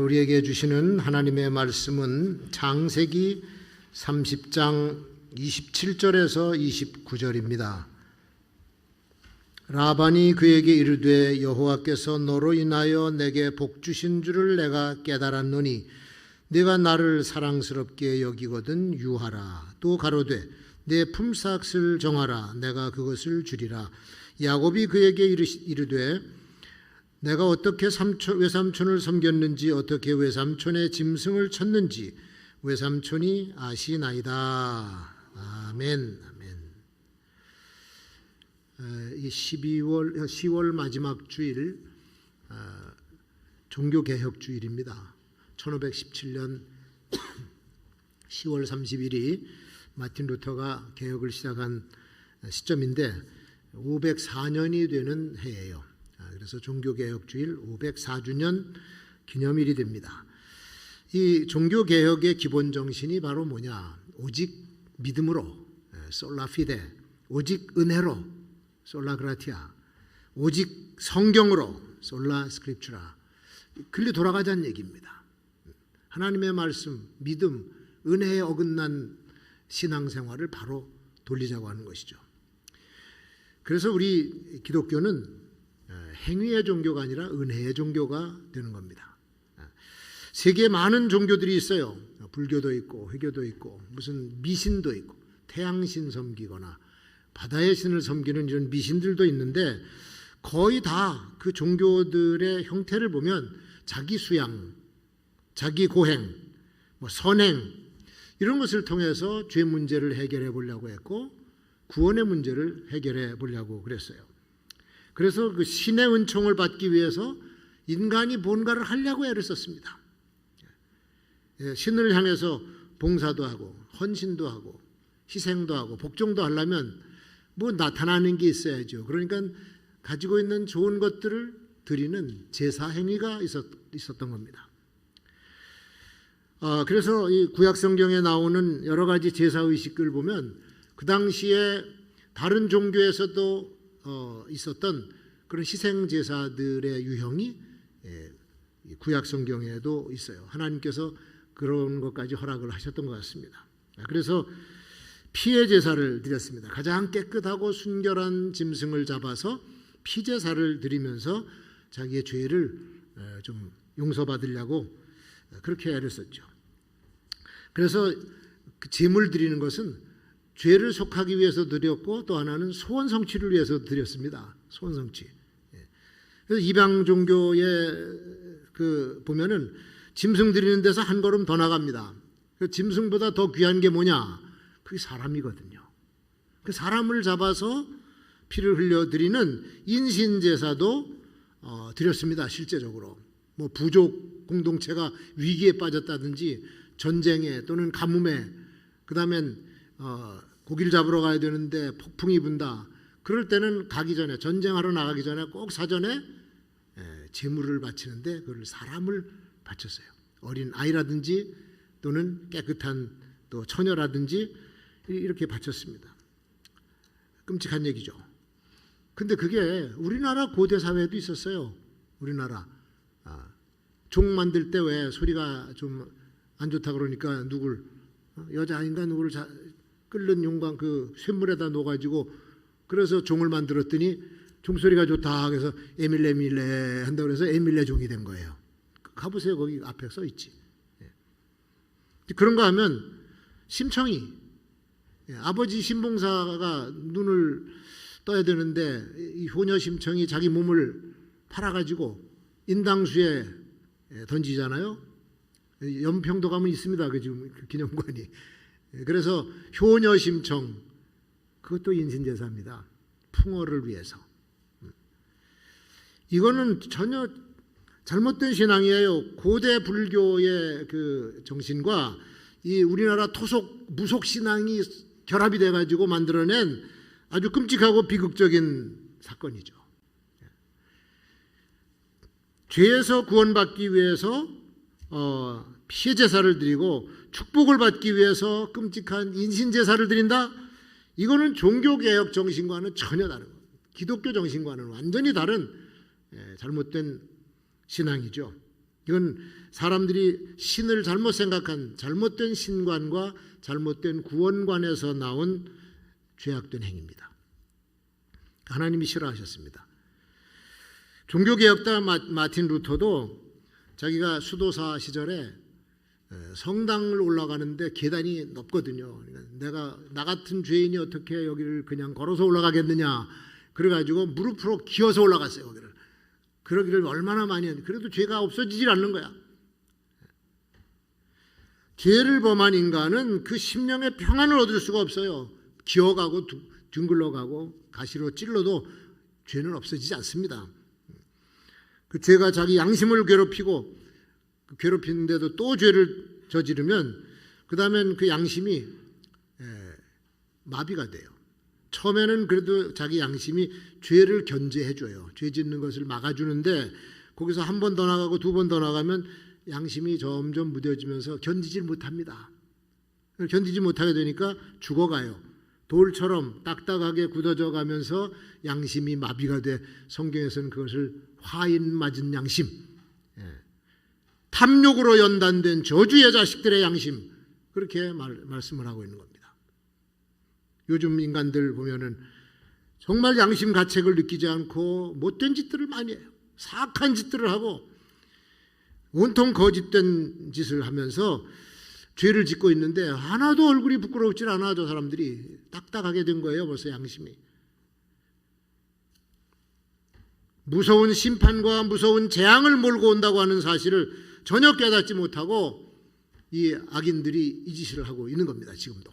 우리에게 주시는 하나님의 말씀은 창세기 30장 27절에서 29절입니다. 라반이 그에게 이르되 여호와께서 너로 인하여 내게 복 주신 줄을 내가 깨달았노니 네가 나를 사랑스럽게 여기거든 유하라. 또 가로되 내 품삯을 정하라. 내가 그것을 주리라. 야곱이 그에게 이르되 내가 어떻게 외삼촌을 섬겼는지 어떻게 외삼촌의 짐승을 쳤는지 외삼촌이 아시나이다. 아멘. 이 10월 마지막 주일 종교개혁 주일입니다. 1517년 10월 30일이 마틴 루터가 개혁을 시작한 시점인데 504년이 되는 해예요. 그래서 종교개혁 주일 504주년 기념일이 됩니다. 이 종교개혁의 기본 정신이 바로 뭐냐? 오직 믿음으로, 솔라 피데, 오직 은혜로, 솔라 그라티아, 오직 성경으로, 솔라 스크립추라. 글리 돌아가자는 얘기입니다. 하나님의 말씀, 믿음, 은혜에 어긋난 신앙생활을 바로 돌리자고 하는 것이죠. 그래서 우리 기독교는 행위의 종교가 아니라 은혜의 종교가 되는 겁니다. 세계에 많은 종교들이 있어요. 불교도 있고 회교도 있고 무슨 미신도 있고 태양신 섬기거나 바다의 신을 섬기는 이런 미신들도 있는데 거의 다 그 종교들의 형태를 보면 자기 수양, 자기 고행, 선행 이런 것을 통해서 죄 문제를 해결해 보려고 했고 구원의 문제를 해결해 보려고 그랬어요. 그래서 그 신의 은총을 받기 위해서 인간이 뭔가를 하려고 애를 썼습니다. 신을 향해서 봉사도 하고 헌신도 하고 희생도 하고 복종도 하려면 뭐 나타나는 게 있어야죠. 그러니까 가지고 있는 좋은 것들을 드리는 제사 행위가 있었던 겁니다. 그래서 이 구약 성경에 나오는 여러 가지 제사 의식을 보면 그 당시에 다른 종교에서도 있었던 그런 희생 제사들의 유형이 구약 성경에도 있어요. 하나님께서 그런 것까지 허락을 하셨던 것 같습니다. 그래서 피의 제사를 드렸습니다. 가장 깨끗하고 순결한 짐승을 잡아서 피 제사를 드리면서 자기의 죄를 좀 용서받으려고 그렇게 애를 썼죠. 그래서 그 제물 드리는 것은 죄를 속하기 위해서 드렸고 또 하나는 소원 성취를 위해서 드렸습니다. 소원 성취. 그래서 이방 종교에 보면은 짐승 드리는 데서 한 걸음 더 나갑니다. 그 짐승보다 더 귀한 게 뭐냐? 그게 사람이거든요. 그 사람을 잡아서 피를 흘려 드리는 인신 제사도 드렸습니다. 실제적으로 뭐 부족 공동체가 위기에 빠졌다든지 전쟁에 또는 가뭄에 그다음엔 고기를 잡으러 가야 되는데 폭풍이 분다. 그럴 때는 가기 전에 전쟁하러 나가기 전에 꼭 사전에 제물을 바치는데 그걸 사람을 바쳤어요. 어린 아이라든지 또는 깨끗한 또 처녀라든지 이렇게 바쳤습니다. 끔찍한 얘기죠. 근데 그게 우리나라 고대 사회에도 있었어요. 우리나라 종 만들 때 왜 소리가 좀 안 좋다 그러니까 누굴 여자인가 누구를 끓는 용광 그 쇳물에다 넣어가지고 그래서 종을 만들었더니 종소리가 좋다 그래서 에밀레 한다고 그래서 에밀레 종이 된 거예요. 가보세요. 거기 앞에 써 있지. 그런 거 하면 심청이 아버지 신봉사가 눈을 떠야 되는데 이 효녀 심청이 자기 몸을 팔아가지고 인당수에 던지잖아요. 연평도 가면 있습니다. 그 지금 기념관이. 그래서 효녀 심청 그것도 인신제사입니다. 풍어를 위해서. 이거는 전혀 잘못된 신앙이에요. 고대 불교의 그 정신과 이 우리나라 토속 무속 신앙이 결합이 돼가지고 만들어낸 아주 끔찍하고 비극적인 사건이죠. 죄에서 구원받기 위해서 피해 제사를 드리고 축복을 받기 위해서 끔찍한 인신 제사를 드린다. 이거는 종교개혁 정신과는 전혀 다른 겁니다. 기독교 정신과는 완전히 다른 잘못된 신앙이죠. 이건 사람들이 신을 잘못 생각한 잘못된 신관과 잘못된 구원관에서 나온 죄악된 행위입니다. 하나님이 싫어하셨습니다. 종교개혁자 마틴 루터도 자기가 수도사 시절에 성당을 올라가는데 계단이 높거든요. 내가 나 같은 죄인이 어떻게 여기를 그냥 걸어서 올라가겠느냐. 그래가지고 무릎으로 기어서 올라갔어요. 거기를. 그러기를 얼마나 많이 했는데 그래도 죄가 없어지질 않는 거야. 죄를 범한 인간은 그 심령의 평안을 얻을 수가 없어요. 기어가고 둥글러가고 가시로 찔러도 죄는 없어지지 않습니다. 그 죄가 자기 양심을 괴롭히고 괴롭히는데도 또 죄를 저지르면 그 다음엔 그 양심이 마비가 돼요. 처음에는 그래도 자기 양심이 죄를 견제해줘요. 죄 짓는 것을 막아주는데 거기서 한 번 더 나가고 두 번 더 나가면 양심이 점점 무뎌지면서 견디질 못합니다. 견디지 못하게 되니까 죽어가요. 돌처럼 딱딱하게 굳어져 가면서 양심이 마비가 돼 성경에서는 그것을 화인 맞은 양심, 탐욕으로 연단된 저주의 자식들의 양심, 그렇게 말씀을 하고 있는 겁니다. 요즘 인간들 보면은 정말 양심 가책을 느끼지 않고 못된 짓들을 많이 해요. 사악한 짓들을 하고 온통 거짓된 짓을 하면서 죄를 짓고 있는데 하나도 얼굴이 부끄럽질 않아. 저 사람들이 딱딱하게 된 거예요. 벌써 양심이. 무서운 심판과 무서운 재앙을 몰고 온다고 하는 사실을 전혀 깨닫지 못하고 이 악인들이 이 짓을 하고 있는 겁니다. 지금도.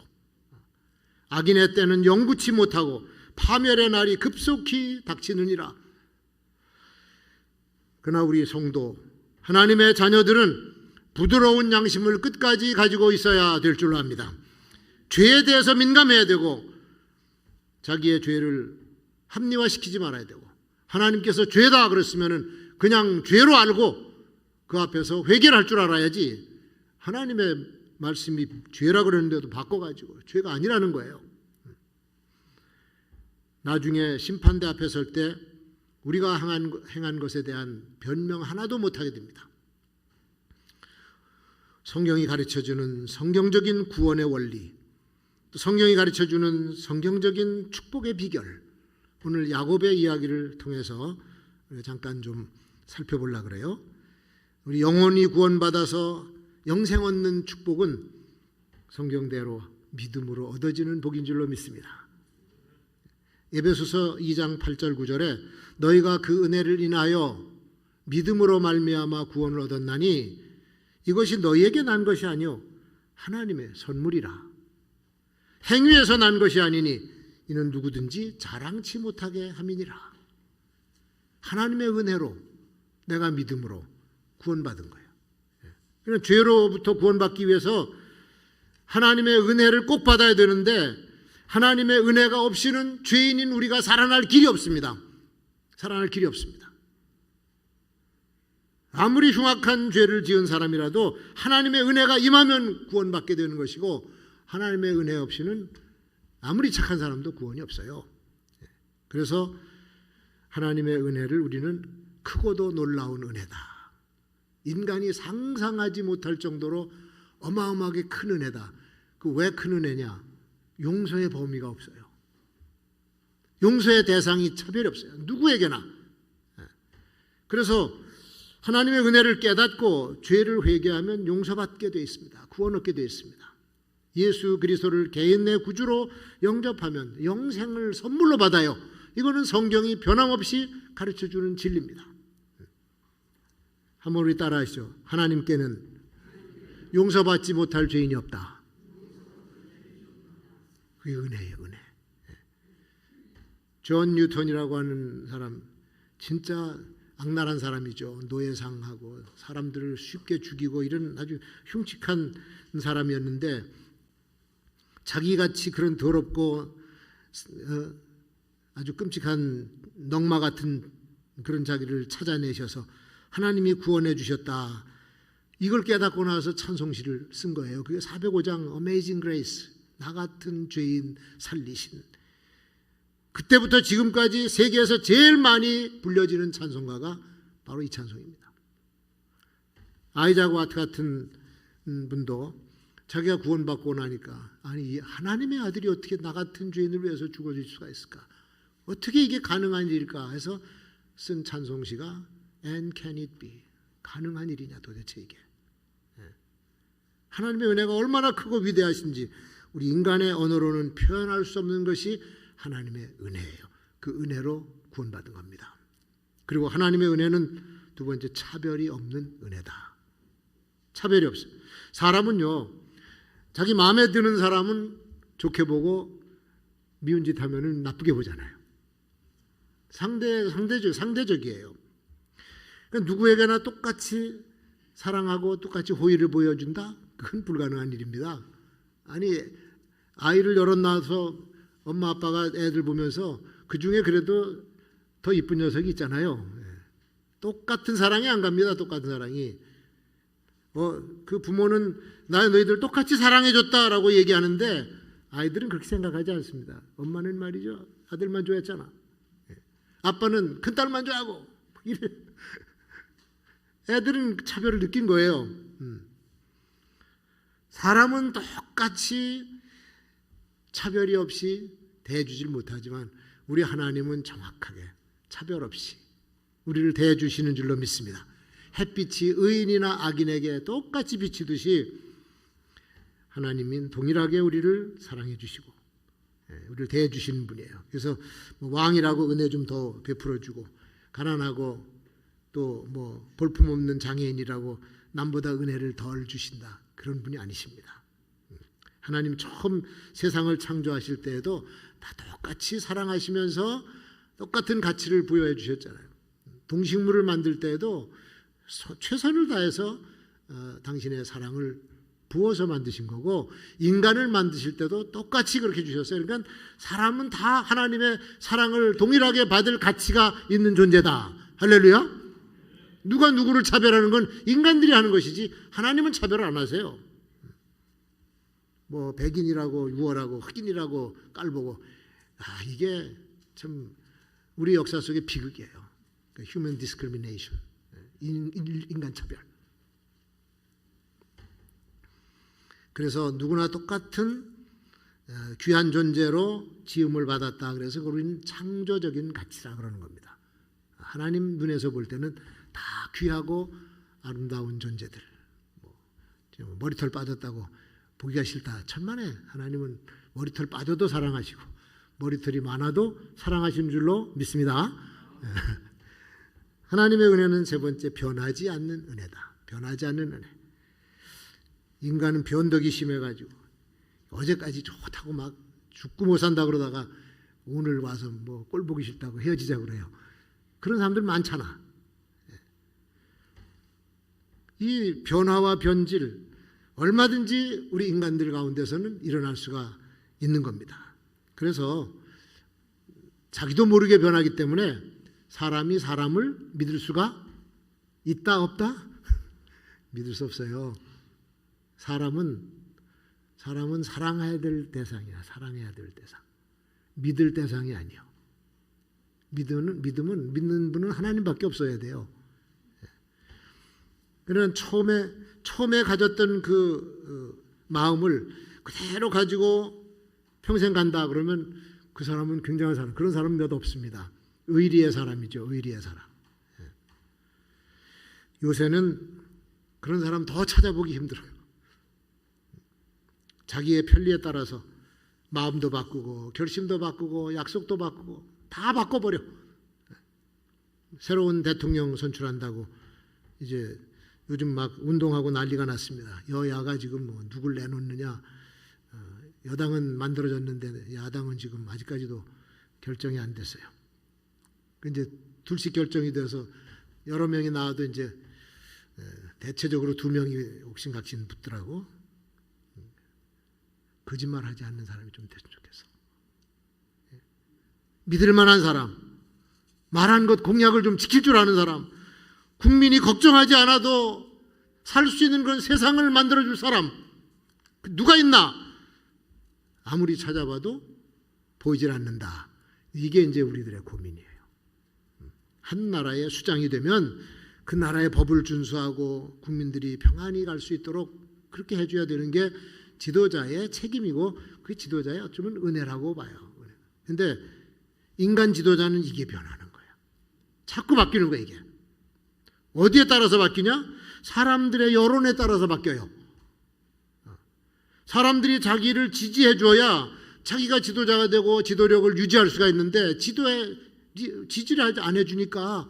악인의 때는 영구치 못하고 파멸의 날이 급속히 닥치느니라. 그러나 우리 성도 하나님의 자녀들은 부드러운 양심을 끝까지 가지고 있어야 될 줄로 압니다. 죄에 대해서 민감해야 되고 자기의 죄를 합리화시키지 말아야 되고 하나님께서 죄다 그랬으면 그냥 죄로 알고 그 앞에서 회개를 할 줄 알아야지 하나님의 말씀이 죄라 그러는데도 바꿔가지고 죄가 아니라는 거예요. 나중에 심판대 앞에 설 때 우리가 행한 것에 대한 변명 하나도 못하게 됩니다. 성경이 가르쳐주는 성경적인 구원의 원리, 또 성경이 가르쳐주는 성경적인 축복의 비결, 오늘 야곱의 이야기를 통해서 잠깐 좀 살펴보려고 그래요. 우리 영혼이 구원받아서 영생 얻는 축복은 성경대로 믿음으로 얻어지는 복인 줄로 믿습니다. 에베소서 2장 8절 9절에 너희가 그 은혜를 인하여 믿음으로 말미암아 구원을 얻었나니 이것이 너희에게 난 것이 아니요 하나님의 선물이라. 행위에서 난 것이 아니니 이는 누구든지 자랑치 못하게 함이니라. 하나님의 은혜로 내가 믿음으로 구원받은 거예요. 그러니까 죄로부터 구원받기 위해서 하나님의 은혜를 꼭 받아야 되는데 하나님의 은혜가 없이는 죄인인 우리가 살아날 길이 없습니다. 살아날 길이 없습니다. 아무리 흉악한 죄를 지은 사람이라도 하나님의 은혜가 임하면 구원받게 되는 것이고 하나님의 은혜 없이는 아무리 착한 사람도 구원이 없어요. 그래서 하나님의 은혜를 우리는 크고도 놀라운 은혜다. 인간이 상상하지 못할 정도로 어마어마하게 큰 은혜다. 그 왜 큰 은혜냐? 용서의 범위가 없어요. 용서의 대상이 차별이 없어요. 누구에게나. 그래서 하나님의 은혜를 깨닫고 죄를 회개하면 용서받게 되어 있습니다. 구원 얻게 되어 있습니다. 예수 그리스도를 개인 내 구주로 영접하면 영생을 선물로 받아요. 이거는 성경이 변함없이 가르쳐주는 진리입니다. 한번 우리 따라 하시죠. 하나님께는 용서받지 못할 죄인이 없다. 그게 은혜예요. 은혜. 존 뉴턴이라고 하는 사람 진짜 악랄한 사람이죠. 노예상하고 사람들을 쉽게 죽이고 이런 아주 흉측한 사람이었는데 자기같이 그런 더럽고 아주 끔찍한 넝마 같은 그런 자기를 찾아내셔서 하나님이 구원해 주셨다. 이걸 깨닫고 나서 찬송시를 쓴 거예요. 그게 405장 Amazing Grace, 나 같은 죄인 살리신. 그때부터 지금까지 세계에서 제일 많이 불려지는 찬송가가 바로 이 찬송입니다. 아이작 와트 같은 분도 자기가 구원받고 나니까 아니 이 하나님의 아들이 어떻게 나 같은 죄인을 위해서 죽어줄 수가 있을까? 어떻게 이게 가능한 일일까 해서 쓴 찬송시가 And can it be? 가능한 일이냐 도대체 이게. 하나님의 은혜가 얼마나 크고 위대하신지 우리 인간의 언어로는 표현할 수 없는 것이 하나님의 은혜예요. 그 은혜로 구원받은 겁니다. 그리고 하나님의 은혜는 두 번째 차별이 없는 은혜다. 차별이 없어요. 사람은요, 자기 마음에 드는 사람은 좋게 보고 미운 짓 하면은 나쁘게 보잖아요. 상대적이에요. 그러니까 누구에게나 똑같이 사랑하고 똑같이 호의를 보여준다? 그건 불가능한 일입니다. 아니 아이를 여럿 낳아서 엄마 아빠가 애들 보면서 그 중에 그래도 더 이쁜 녀석이 있잖아요. 똑같은 사랑이 안 갑니다. 똑같은 사랑이. 그 부모는 너희들 똑같이 사랑해줬다라고 얘기하는데 아이들은 그렇게 생각하지 않습니다. 엄마는 말이죠. 아들만 좋아했잖아. 아빠는 큰딸만 좋아하고. 애들은 차별을 느낀 거예요. 사람은 똑같이 차별이 없이 대해주질 못하지만 우리 하나님은 정확하게 차별 없이 우리를 대해주시는 줄로 믿습니다. 햇빛이 의인이나 악인에게 똑같이 비치듯이 하나님은 동일하게 우리를 사랑해 주시고 우리를 대해 주시는 분이에요. 그래서 왕이라고 은혜 좀 더 베풀어 주고 가난하고 또 볼품없는 장애인이라고 남보다 은혜를 덜 주신다. 그런 분이 아니십니다. 하나님 처음 세상을 창조하실 때에도 다 똑같이 사랑하시면서 똑같은 가치를 부여해 주셨잖아요. 동식물을 만들 때에도 최선을 다해서 당신의 사랑을 부어서 만드신 거고 인간을 만드실 때도 똑같이 그렇게 주셨어요. 그러니까 사람은 다 하나님의 사랑을 동일하게 받을 가치가 있는 존재다. 할렐루야. 누가 누구를 차별하는 건 인간들이 하는 것이지 하나님은 차별을 안 하세요. 백인이라고 유월하고 흑인이라고 깔보고 이게 참 우리 역사 속의 비극이에요. Human discrimination, 인간 차별. 그래서 누구나 똑같은 귀한 존재로 지음을 받았다. 그래서 우리는 창조적인 가치라 그러는 겁니다. 하나님 눈에서 볼 때는 다 귀하고 아름다운 존재들. 머리털 빠졌다고 보기가 싫다. 천만에 하나님은 머리털 빠져도 사랑하시고 머리털이 많아도 사랑하시는 줄로 믿습니다. 하나님의 은혜는 세 번째 변하지 않는 은혜다. 변하지 않는 은혜. 인간은 변덕이 심해가지고 어제까지 좋다고 막 죽고 못 산다 그러다가 오늘 와서 꼴 보기 싫다고 헤어지자 그래요. 그런 사람들 많잖아. 이 변화와 변질 얼마든지 우리 인간들 가운데서는 일어날 수가 있는 겁니다. 그래서 자기도 모르게 변하기 때문에 사람이 사람을 믿을 수가 있다 없다? 믿을 수 없어요. 사람은 사랑해야 될 대상이야. 사랑해야 될 대상. 믿을 대상이 아니요. 믿는 분은 하나님밖에 없어야 돼요. 그러나 처음에 가졌던 그 마음을 그대로 가지고 평생 간다 그러면 그 사람은 굉장한 사람. 그런 사람은 몇 없습니다. 의리의 사람이죠. 의리의 사람. 요새는 그런 사람 더 찾아보기 힘들어요. 자기의 편리에 따라서 마음도 바꾸고 결심도 바꾸고 약속도 바꾸고 다 바꿔버려. 새로운 대통령 선출한다고 이제 요즘 막 운동하고 난리가 났습니다. 여야가 지금 누굴 내놓느냐. 여당은 만들어졌는데 야당은 지금 아직까지도 결정이 안 됐어요. 이제 둘씩 결정이 돼서 여러 명이 나와도 이제 대체적으로 2명이 옥신각신 붙더라고. 거짓말하지 않는 사람이 좀 됐으면 좋겠어. 믿을 만한 사람, 말한 것 공약을 좀 지킬 줄 아는 사람, 국민이 걱정하지 않아도 살 수 있는 그런 세상을 만들어줄 사람 누가 있나? 아무리 찾아봐도 보이질 않는다. 이게 이제 우리들의 고민이에요. 한 나라의 수장이 되면 그 나라의 법을 준수하고 국민들이 평안히 갈 수 있도록 그렇게 해줘야 되는 게 지도자의 책임이고 그 지도자의 어쩌면 은혜라고 봐요. 그런데 인간 지도자는 이게 변하는 거예요. 자꾸 바뀌는 거예요. 이게 어디에 따라서 바뀌냐? 사람들의 여론에 따라서 바뀌어요. 사람들이 자기를 지지해 줘야 자기가 지도자가 되고 지도력을 유지할 수가 있는데 지지를 안 해주니까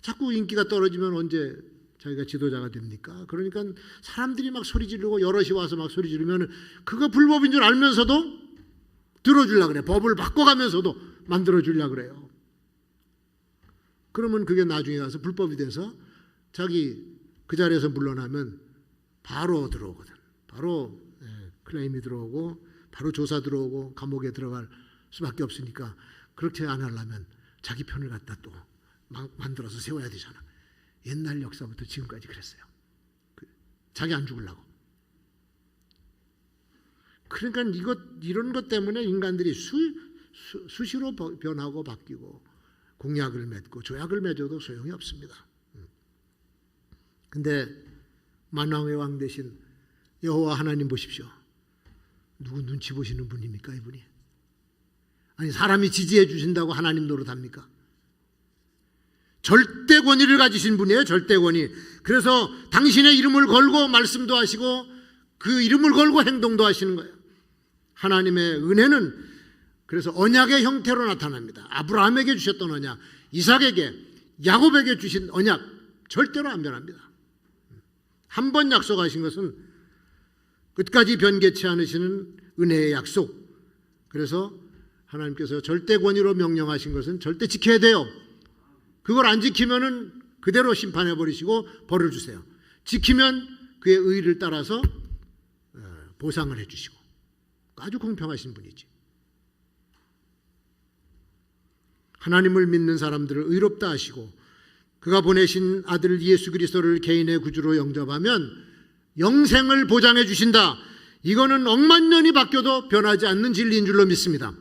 자꾸 인기가 떨어지면 언제 자기가 지도자가 됩니까? 그러니까 사람들이 막 소리 지르고 여럿이 와서 막 소리 지르면 그거 불법인 줄 알면서도 들어주려고 그래. 법을 바꿔가면서도 만들어주려고 그래요. 그러면 그게 나중에 가서 불법이 돼서 자기 그 자리에서 물러나면 바로 들어오거든. 바로 클레임이 들어오고 바로 조사 들어오고 감옥에 들어갈 수밖에 없으니까 그렇게 안 하려면 자기 편을 갖다 또 만들어서 세워야 되잖아. 옛날 역사부터 지금까지 그랬어요. 자기 안 죽으려고. 그러니까 이런 것 때문에 인간들이 수시로 변하고 바뀌고 공약을 맺고 조약을 맺어도 소용이 없습니다. 근데 만왕의 왕 대신 여호와 하나님 보십시오. 누구 눈치 보시는 분입니까 이분이? 아니 사람이 지지해 주신다고 하나님 노릇합니까? 절대 권위를 가지신 분이에요. 절대 권위. 그래서 당신의 이름을 걸고 말씀도 하시고 그 이름을 걸고 행동도 하시는 거예요. 하나님의 은혜는 그래서 언약의 형태로 나타납니다. 아브라함에게 주셨던 언약, 이삭에게, 야곱에게 주신 언약 절대로 안 변합니다. 한 번 약속하신 것은 끝까지 변개치 않으시는 은혜의 약속. 그래서 하나님께서 절대 권위로 명령하신 것은 절대 지켜야 돼요. 그걸 안 지키면은 그대로 심판해 버리시고 벌을 주세요. 지키면 그의 의를 따라서 보상을 해 주시고 아주 공평하신 분이지. 하나님을 믿는 사람들을 의롭다 하시고 그가 보내신 아들 예수 그리스도를 개인의 구주로 영접하면 영생을 보장해 주신다. 이거는 억만 년이 바뀌어도 변하지 않는 진리인 줄로 믿습니다.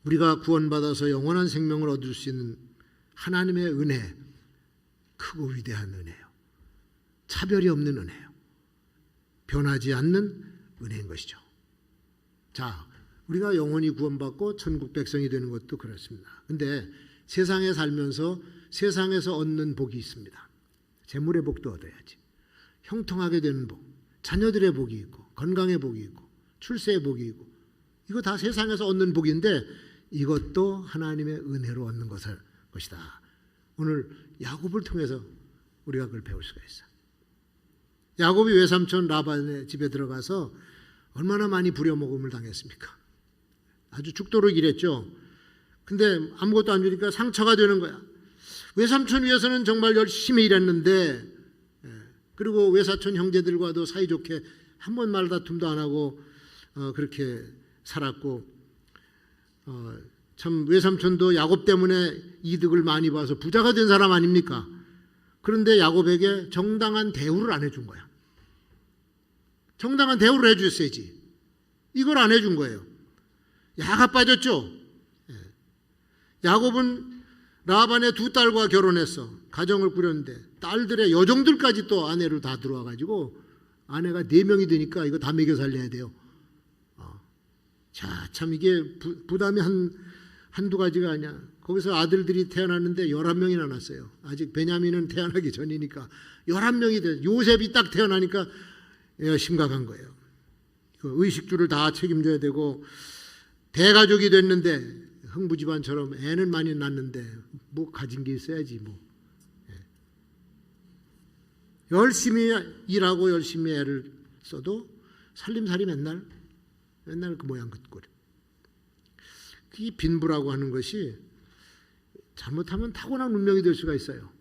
우리가 구원받아서 영원한 생명을 얻을 수 있는 하나님의 은혜, 크고 위대한 은혜예요. 차별이 없는 은혜예요. 변하지 않는 은혜인 것이죠. 자, 우리가 영원히 구원받고 천국 백성이 되는 것도 그렇습니다. 근데 세상에 살면서 세상에서 얻는 복이 있습니다. 재물의 복도 얻어야지. 형통하게 되는 복, 자녀들의 복이 있고 건강의 복이 있고 출세의 복이 있고 이거 다 세상에서 얻는 복인데 이것도 하나님의 은혜로 얻는 것이다. 오늘 야곱을 통해서 우리가 그걸 배울 수가 있어요. 야곱이 외삼촌 라반의 집에 들어가서 얼마나 많이 부려먹음을 당했습니까? 아주 죽도록 일했죠. 근데 아무것도 안 주니까 상처가 되는 거야. 외삼촌 위해서는 정말 열심히 일했는데 그리고 외사촌 형제들과도 사이좋게 한 번 말다툼도 안 하고 그렇게 살았고 참 외삼촌도 야곱 때문에 이득을 많이 봐서 부자가 된 사람 아닙니까? 그런데 야곱에게 정당한 대우를 안 해준 거야. 정당한 대우를 해줬어야지. 이걸 안 해준 거예요. 야가 빠졌죠. 야곱은 라반의 두 딸과 결혼해서 가정을 꾸렸는데 딸들의 여종들까지 또 아내로 다 들어와 가지고 아내가 4명이 되니까 이거 다 먹여 살려야 돼요. 자, 참 이게 부담이 한두 가지가 아니야. 거기서 아들들이 태어났는데 11명이나 났어요. 아직 베냐민은 태어나기 전이니까 11명이 돼. 요셉이 딱 태어나니까 심각한 거예요. 의식주를 다 책임져야 되고 대가족이 됐는데 흥부집안처럼 애는 많이 낳는데 뭐 가진 게 있어야지 뭐. 열심히 일하고 열심히 애를 써도 살림살이 맨날 그 모양 그 꼴. 이 빈부라고 하는 것이 잘못하면 타고난 운명이 될 수가 있어요.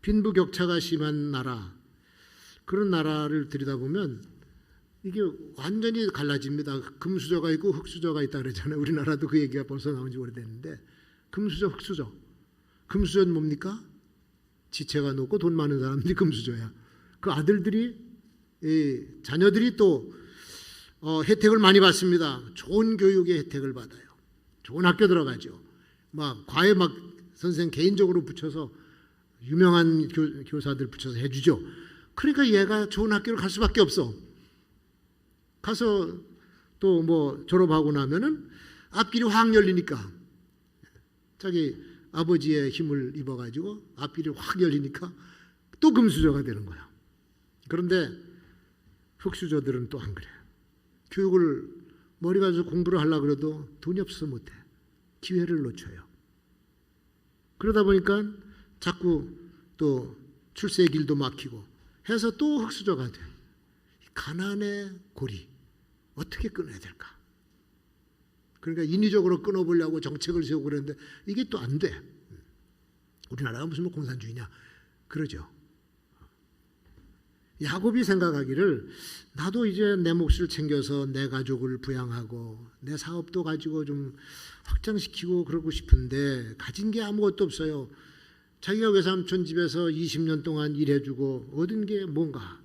빈부 격차가 심한 나라, 그런 나라를 들여다보면 이게 완전히 갈라집니다. 금수저가 있고 흙수저가 있다 그러잖아요. 우리나라도 그 얘기가 벌써 나온 지 오래됐는데 금수저, 흙수저. 금수저는 뭡니까? 지체가 높고 돈 많은 사람들이 금수저야. 그 아들들이 자녀들이 또 혜택을 많이 받습니다. 좋은 교육의 혜택을 받아요. 좋은 학교 들어가죠. 막 과외 막 선생 개인적으로 붙여서 유명한 교사들 붙여서 해주죠. 그러니까 얘가 좋은 학교를 갈 수밖에 없어. 가서 또 뭐 졸업하고 나면은 앞길이 확 열리니까 자기 아버지의 힘을 입어가지고 앞길이 확 열리니까 또 금수저가 되는 거야. 그런데 흑수저들은 또 안 그래. 교육을 머리 가지고 공부를 하려고 그래도 돈이 없어서 못해. 기회를 놓쳐요. 그러다 보니까 자꾸 또 출세의 길도 막히고 해서 또 흑수저가 돼. 가난의 고리 어떻게 끊어야 될까? 그러니까 인위적으로 끊어보려고 정책을 세우고 그랬는데 이게 또 안 돼. 우리나라가 무슨 뭐 공산주의냐 그러죠. 야곱이 생각하기를 나도 이제 내 몫을 챙겨서 내 가족을 부양하고 내 사업도 가지고 좀 확장시키고 그러고 싶은데 가진 게 아무것도 없어요. 자기가 외삼촌 집에서 20년 동안 일해주고 얻은 게 뭔가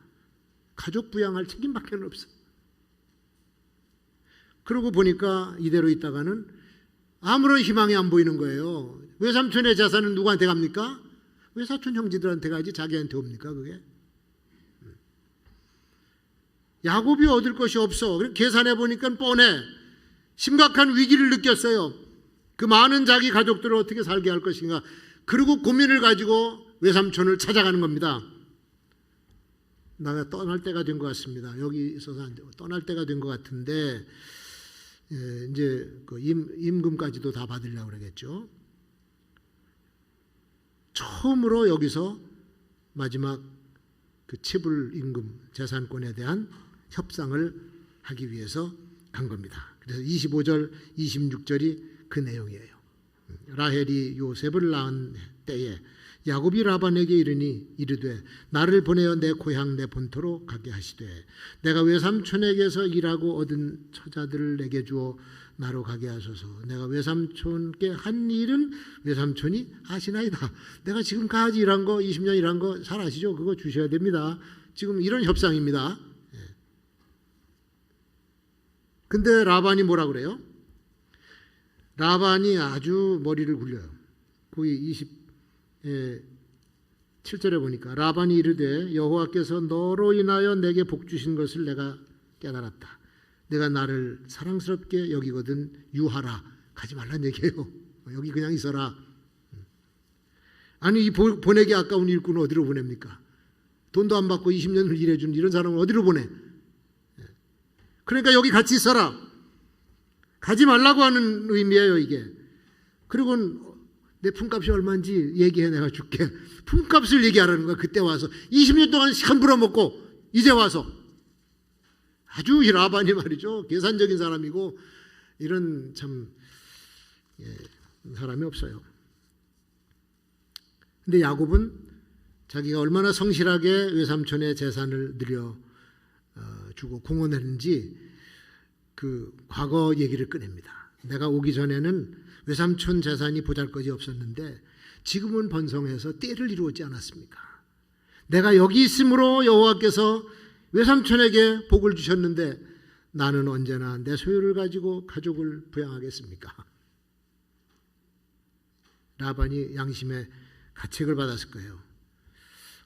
가족 부양할 책임밖에 없어. 그러고 보니까 이대로 있다가는 아무런 희망이 안 보이는 거예요. 외삼촌의 재산은 누구한테 갑니까? 외사촌 형제들한테 가지 자기한테 옵니까 그게? 야곱이 얻을 것이 없어. 계산해 보니까 뻔해. 심각한 위기를 느꼈어요. 그 많은 자기 가족들을 어떻게 살게 할 것인가. 그리고 고민을 가지고 외삼촌을 찾아가는 겁니다. 나가 떠날 때가 된 것 같습니다. 여기 있어서 떠날 때가 된 것 같은데 이제 그 임금까지도 다 받으려고 그러겠죠. 처음으로 여기서 마지막 그 체불 임금 재산권에 대한 협상을 하기 위해서 간 겁니다. 그래서 25절, 26절이 그 내용이에요. 라헬이 요셉을 낳은 때에 야곱이 라반에게 이르되 나를 보내어 내 고향 내 본토로 가게 하시되 내가 외삼촌에게서 일하고 얻은 처자들을 내게 주어 나로 가게 하소서. 내가 외삼촌께 한 일은 외삼촌이 아시나이다. 내가 지금까지 일한 거 20년 일한 거 잘 아시죠? 그거 주셔야 됩니다. 지금 이런 협상입니다. 근데 라반이 뭐라 그래요? 라반이 아주 머리를 굴려요. 거기 27절에 보니까 라반이 이르되 여호와께서 너로 인하여 내게 복 주신 것을 내가 깨달았다. 내가 나를 사랑스럽게 여기거든 유하라. 가지 말란 얘기예요. 여기 그냥 있어라. 아니 이 보내기 아까운 일꾼을 어디로 보냅니까? 돈도 안 받고 20년을 일해준 이런 사람을 어디로 보내? 그러니까 여기 같이 있어라. 가지 말라고 하는 의미예요 이게. 그리고 내 품값이 얼마인지 얘기해 내가 줄게. 품값을 얘기하라는 거야. 그때 와서 20년 동안 시간 불어먹고 이제 와서. 아주 라반이 말이죠. 계산적인 사람이고 이런 참 사람이 없어요. 근데 야곱은 자기가 얼마나 성실하게 외삼촌의 재산을 주고 공헌했는지 그 과거 얘기를 꺼냅니다. 내가 오기 전에는 외삼촌 재산이 보잘것이 없었는데 지금은 번성해서 때를 이루었지 않았습니까? 내가 여기 있으므로 여호와께서 외삼촌에게 복을 주셨는데 나는 언제나 내 소유를 가지고 가족을 부양하겠습니까? 라반이 양심의 가책을 받았을 거예요.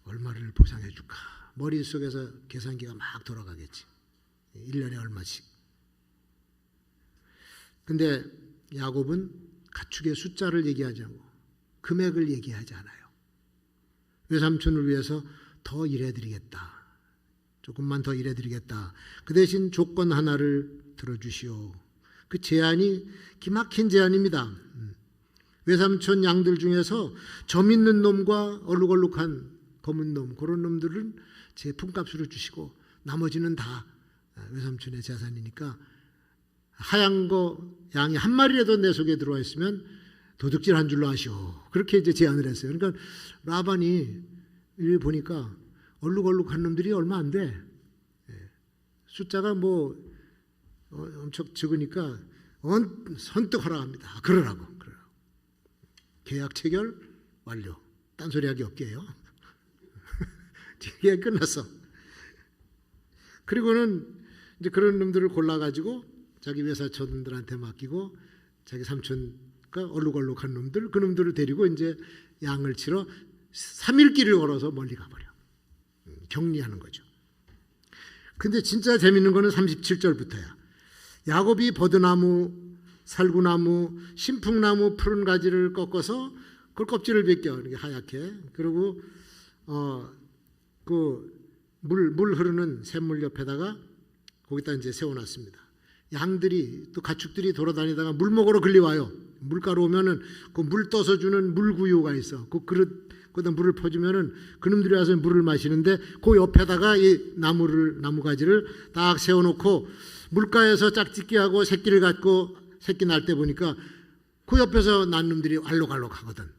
얼마를 보상해 줄까? 머릿속에서 계산기가 막 돌아가겠지. 1년에 얼마씩. 근데 야곱은 가축의 숫자를 얘기하지 않고 금액을 얘기하지 않아요. 외삼촌을 위해서 더 일해드리겠다. 조금만 더 일해드리겠다. 그 대신 조건 하나를 들어주시오. 그 제안이 기막힌 제안입니다. 외삼촌 양들 중에서 점 있는 놈과 얼룩얼룩한 검은 놈 그런 놈들은 제 품값으로 주시고 나머지는 다 외삼촌의 재산이니까 하얀 거 양이 한 마리라도 내 속에 들어와 있으면 도둑질 한 줄로 아시오. 그렇게 이제 제안을 했어요. 그러니까 라반이 이렇게 보니까 얼룩얼룩한 놈들이 얼마 안 돼. 숫자가 뭐 엄청 적으니까 선뜻 허락합니다. 그러라고. 계약 체결 완료. 딴소리하기 없게요. 계약 끝났어. 그리고는 이제 그런 놈들을 골라가지고 자기 외사촌들한테 맡기고 자기 삼촌 아까 얼룩얼룩한 놈들, 그 놈들을 데리고 이제 양을 치러 3일 길을 걸어서 멀리 가버려. 격리하는 거죠. 근데 진짜 재밌는 거는 37절부터야. 야곱이 버드나무, 살구나무, 신풍나무 푸른 가지를 꺾어서 그걸 껍질을 벗겨, 이렇게 하얗게. 그리고 그 물 흐르는 샘물 옆에다가 거기다 이제 세워놨습니다. 양들이 또 가축들이 돌아다니다가 물 먹으러 끌려와요. 물가로 오면은 그 물 떠서 주는 물구유가 있어. 그 그릇 거기다 물을 퍼주면은 그놈들이 와서 물을 마시는데 그 옆에다가 이 나무 가지를 딱 세워놓고 물가에서 짝짓기 하고 새끼를 갖고 새끼 날 때 보니까 그 옆에서 난 놈들이 알록알록 하거든.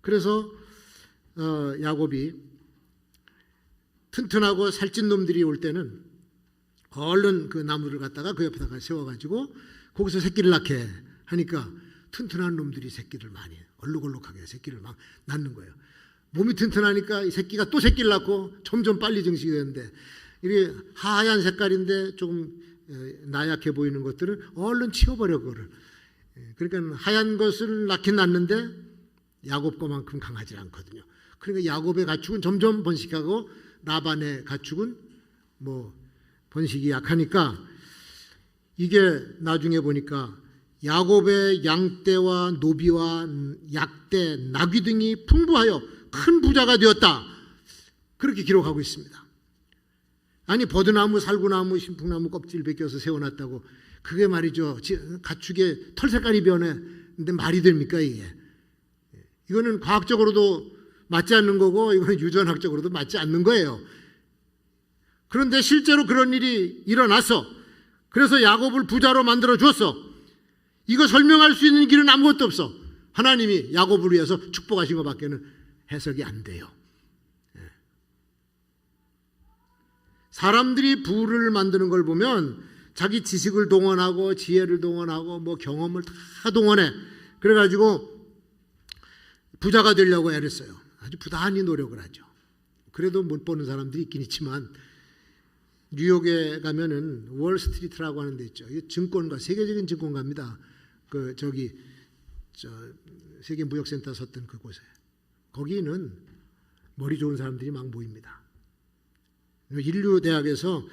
그래서 야곱이 튼튼하고 살찐 놈들이 올 때는 얼른 그 나무를 갖다가 그 옆에다가 세워가지고 거기서 새끼를 낳게 하니까 튼튼한 놈들이 새끼를 많이 얼룩얼룩하게 새끼를 막 낳는 거예요. 몸이 튼튼하니까 이 새끼가 또 새끼를 낳고 점점 빨리 증식이 되는데 이게 하얀 색깔인데 조금 나약해 보이는 것들은 얼른 치워버려 그거를. 그러니까 하얀 것을 낳긴 낳는데 야곱 거만큼 강하지 않거든요. 그러니까 야곱의 가축은 점점 번식하고 라반의 가축은 뭐 번식이 약하니까 이게 나중에 보니까 야곱의 양떼와 노비와 약떼, 나귀 등이 풍부하여 큰 부자가 되었다. 그렇게 기록하고 있습니다. 아니 버드나무, 살구나무, 신풍나무 껍질 벗겨서 세워놨다고 그게 말이죠. 가축의 털 색깔이 변했는데 말이 됩니까 이게? 이거는 과학적으로도 맞지 않는 거고 이거는 유전학적으로도 맞지 않는 거예요. 그런데 실제로 그런 일이 일어났어. 그래서 야곱을 부자로 만들어 줬어. 이거 설명할 수 있는 길은 아무것도 없어. 하나님이 야곱을 위해서 축복하신 것밖에는 해석이 안 돼요. 사람들이 부를 만드는 걸 보면 자기 지식을 동원하고 지혜를 동원하고 뭐 경험을 다 동원해. 그래가지고 부자가 되려고 애를 써요. 아주 부단히 노력을 하죠. 그래도 못 보는 사람들이 있긴 있지만 뉴욕에 가면은 월스트리트라고 하는 데 있죠. 증권가, 세계적인 증권가입니다. 그 세계 무역센터 섰던 그곳에. 거기는 머리 좋은 사람들이 막 모입니다. 인류 대학에서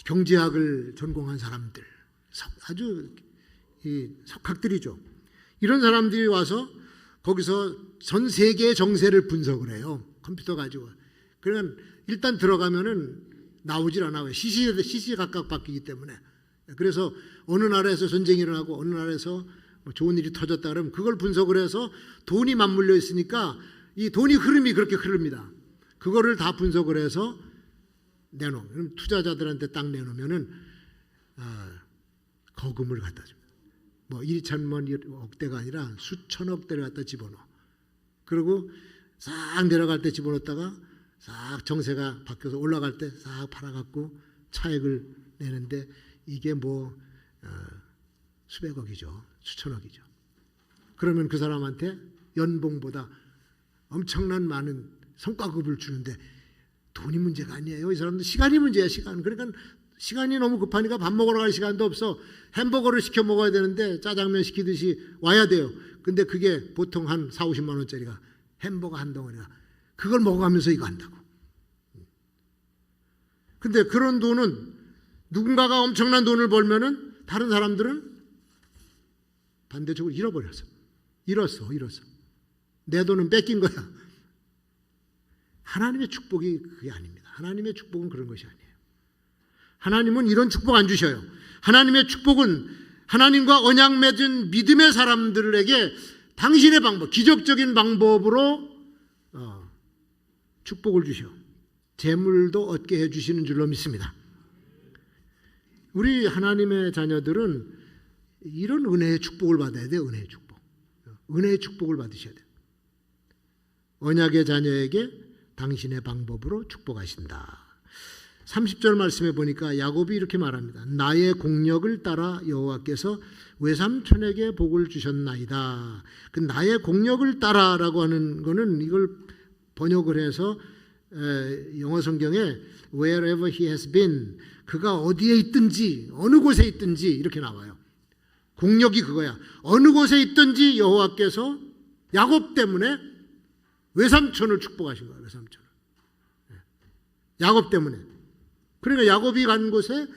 경제학을 전공한 사람들, 아주 석학들이죠. 이런 사람들이 와서 거기서 전 세계의 정세를 분석을 해요. 컴퓨터 가지고. 그러니까 일단 들어가면은 나오질 않아요. 시시각각 바뀌기 때문에. 그래서 어느 나라에서 전쟁이 일어나고 어느 나라에서 뭐 좋은 일이 터졌다 그러면 그걸 분석을 해서 돈이 맞물려 있으니까 이 돈이 흐름이 그렇게 흐릅니다. 그거를 다 분석을 해서 그럼 투자자들한테 딱 내놓으면은 거금을 갖다 줍니다. 뭐 1,000억대가 아니라 수천억대를 갖다 집어넣어. 그리고 싹 내려갈 때 집어넣었다가 싹 정세가 바뀌어서 올라갈 때 싹 팔아갖고 차익을 내는데 이게 뭐 수백억이죠. 수천억이죠. 그러면 그 사람한테 연봉보다 엄청난 많은 성과급을 주는데 돈이 문제가 아니에요. 이 사람들 시간이 문제야. 시간. 그러니까 시간이 너무 급하니까 밥 먹으러 갈 시간도 없어. 햄버거를 시켜 먹어야 되는데 짜장면 시키듯이 와야 돼요. 근데 그게 보통 한 4, 50만 원짜리가 햄버거 한 덩어리가 그걸 먹어가면서 이거 한다고. 근데 그런 돈은 누군가가 엄청난 돈을 벌면은 다른 사람들은 반대쪽으로 잃어버렸어. 잃었어. 내 돈은 뺏긴 거야. 하나님의 축복이 그게 아닙니다. 하나님의 축복은 그런 것이 아니에요. 하나님은 이런 축복 안 주셔요. 하나님의 축복은 하나님과 언약 맺은 믿음의 사람들에게 당신의 방법, 기적적인 방법으로 축복을 주셔. 재물도 얻게 해주시는 줄로 믿습니다. 우리 하나님의 자녀들은 이런 은혜의 축복을 받아야 돼요. 은혜의 축복. 은혜의 축복을 받으셔야 돼요. 언약의 자녀에게 당신의 방법으로 축복하신다. 30절 말씀에 보니까 야곱이 이렇게 말합니다. 나의 공력을 따라 여호와께서 외삼촌에게 복을 주셨나이다. 그 나의 공력을 따라라고 하는 거는 이걸 번역을 해서 영어 성경에 wherever he has been, 그가 어디에 있든지 어느 곳에 있든지 이렇게 나와요. 공력이 그거야. 어느 곳에 있든지 여호와께서 야곱 때문에 외삼촌을 축복하신 거야. 외삼촌을. 야곱 때문에. 그러니까 야곱이 간 곳에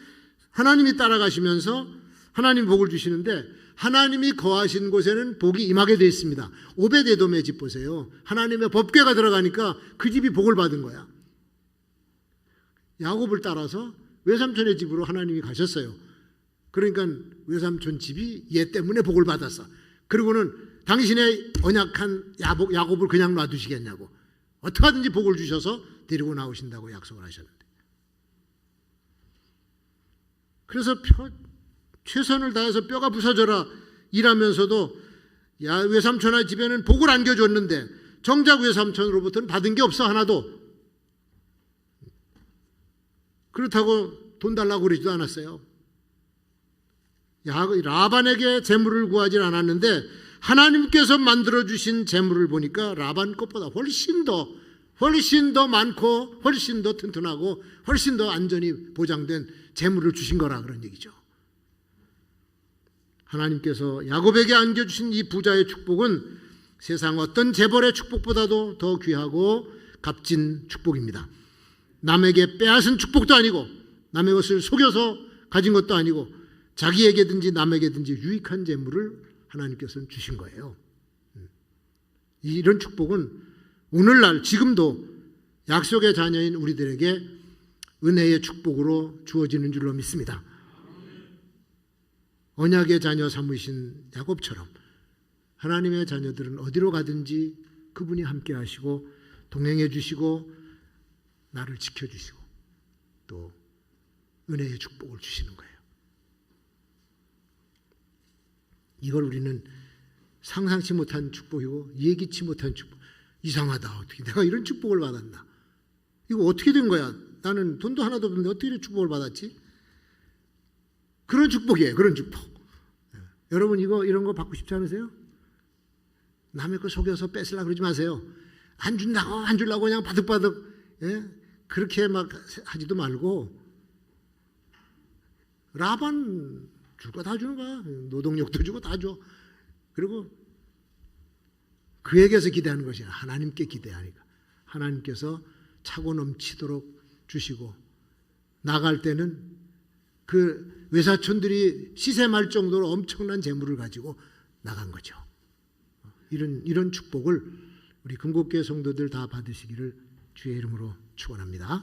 하나님이 따라가시면서 하나님 복을 주시는데, 하나님이 거하신 곳에는 복이 임하게 되어 있습니다. 오벳에돔의 집 보세요. 하나님의 법궤가 들어가니까 그 집이 복을 받은 거야. 야곱을 따라서 외삼촌의 집으로 하나님이 가셨어요. 그러니까 외삼촌 집이 얘 때문에 복을 받았어. 그리고는 당신의 언약한 야곱을 그냥 놔두시겠냐고, 어떻게 하든지 복을 주셔서 데리고 나오신다고 약속을 하셨는데, 그래서 최선을 다해서 뼈가 부서져라 일하면서도 외삼촌의 집에는 복을 안겨줬는데 정작 외삼촌으로부터는 받은 게 없어, 하나도. 그렇다고 돈 달라고 그러지도 않았어요. 라반에게 재물을 구하지 않았는데 하나님께서 만들어주신 재물을 보니까 라반 것보다 훨씬 더 많고 훨씬 더 튼튼하고 훨씬 더 안전이 보장된 재물을 주신 거라, 그런 얘기죠. 하나님께서 야곱에게 안겨주신 이 부자의 축복은 세상 어떤 재벌의 축복보다도 더 귀하고 값진 축복입니다. 남에게 빼앗은 축복도 아니고, 남의 것을 속여서 가진 것도 아니고, 자기에게든지 남에게든지 유익한 재물을 하나님께서는 주신 거예요. 이런 축복은 오늘날 지금도 약속의 자녀인 우리들에게 은혜의 축복으로 주어지는 줄로 믿습니다. 언약의 자녀 삼으신 야곱처럼 하나님의 자녀들은 어디로 가든지 그분이 함께 하시고 동행해 주시고 나를 지켜주시고 또 은혜의 축복을 주시는 거예요. 이걸 우리는 상상치 못한 축복이고 예기치 못한 축복. 이상하다, 어떻게 내가 이런 축복을 받았나, 이거 어떻게 된 거야, 나는 돈도 하나도 없는데 어떻게 이런 축복을 받았지. 그런 축복이에요. 그런 축복. 여러분 이런 거 받고 싶지 않으세요? 남의 거 속여서 뺏으려고 그러지 마세요. 안 주려고 그냥 바득바득, 그렇게 막 하지도 말고, 라반 줄 거 다 주는 거야. 노동력도 주고 다 줘. 그리고 그에게서 기대하는 것이 아니라 하나님께 기대하니까 하나님께서 차고 넘치도록 주시고, 나갈 때는 그 외사촌들이 시샘할 정도로 엄청난 재물을 가지고 나간 거죠. 이런 축복을 우리 금곡교회 성도들 다 받으시기를 주의 이름으로 축원합니다.